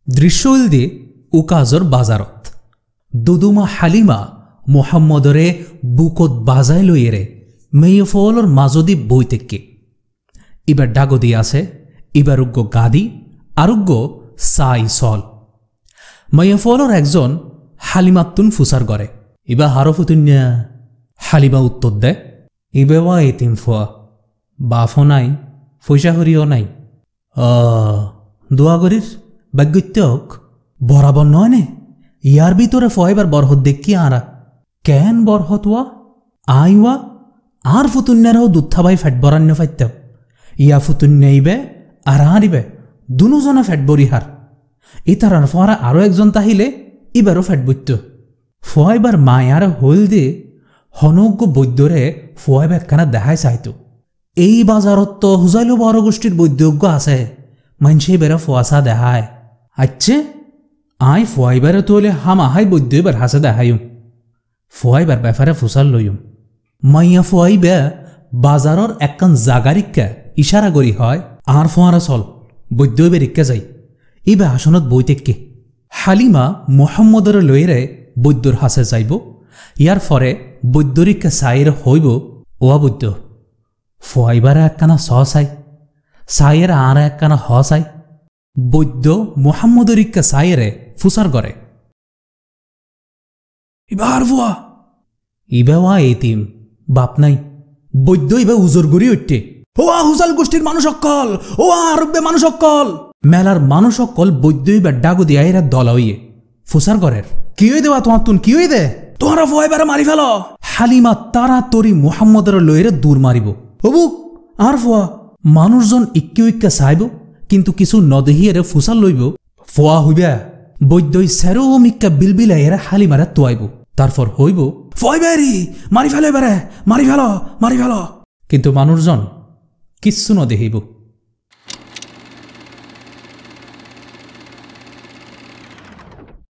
দৃশ্য উলদি উকাজর বাজারত দুদুমা হালিমা মোহাম্মদরে বুকত বাজাই লইয়েরে মেয়ে ফলর মাজদি বই থেকে ইবার ডাগদি আছে ইবার উগ্গ গাদি আরোগ্য সাই সল মেয়ে ফলর একজন হালিমাতুন ফুসার গড়ে ইবা হারফুতুন্যা হালিমা উত্তর দেয় ইবেওয়া এতিম ফুয়া বাফও নাই পয়সা হরিও নাই দোয়াগরির বাগ্যত্যক বরাবর নয় নে ইয়ার ভিতরে ফয়বার বরহত দেখি আরা কেন বরহতওয়া আইওয়া আর ফুতুন্যারাও দুঃথাবাই ফ্যাট বরান্য ফাইতাম ইয়া ফুতুন্যাইবে আর আরিবে দুজনা ফ্যাট বরিহার ইতারার ফরা আরও একজন তাহিলে ইবারও ফ্যাট বৈত্য ফয়বার মায়ার হল দিয়ে হনজ্ঞ বৈদ্যরে ফয়ব একখানা দেখাই চাইত এই বাজারত তো হুজাইলো বড় গোষ্ঠীর বৈদ্যজ্ঞ আছে মানসে বেড়া ফোয়াশা দেখায় আচ্ছা আই ফয়বারে তোলে হাম আহাই বৈদ্য এবার হাসে দেখাইম ফয়বার ব্যাপারে ফুসাল লইম মাইয়া ফয়বে বাজারর একখান জাগারিকা ইশারা করি হয় আর ফোয়ারা চল বৈদ্য বেরিকা যাই ইবে আসনত বই থেকে হালিমা মোহাম্মদর লইরে বৈদ্যর হাসে যাইব ইয়ার ফরে বৈদ্যরিকা সাইয়ের হইব ওয়া বৈদ্য ফয়বারে একখানা স চাই সাইয়ের আর একখানা হ চাই বৈদ্য মোহাম্মদরিকা সাইয়েরে ফুসার করে ইবার ফুয়া ইবেওয়া এতিম বাপ নাই বৈদ্য ইবে উজোর গড়ি উঠতে ওয়া হুজাল গোষ্ঠীর মানুষ অক্কল ওয়া আরব্যে মানুষ অক্কল মেলার মানুষ অক্কল বৈদ্য ইবার ডাগু দিয়া এরা দলা হইয়ে ফুসার গড়ের কি হয়ে দেওয়া তোমার তুন কি হয়ে দে তোমরা ফয়বারে মারি ফেল হালিমা তারা তরি মোহাম্মদের লইরে দূর মারিব হবুক আর ফোয়া মানুষজন ইক্কি ইক্কা চাইব কিন্তু কিছু নদেহিয়েরে ফুসাল লইব ফোয়া হইবা বৈদ্যই সেরো মিক্কা বিলবিলা এরা হালিমারে তোয়াইব তারপর হইব ফয়বারি মারি ফেলো এবারে মারি ফেলো কিন্তু মানুষজন কিচ্ছু নদেহিব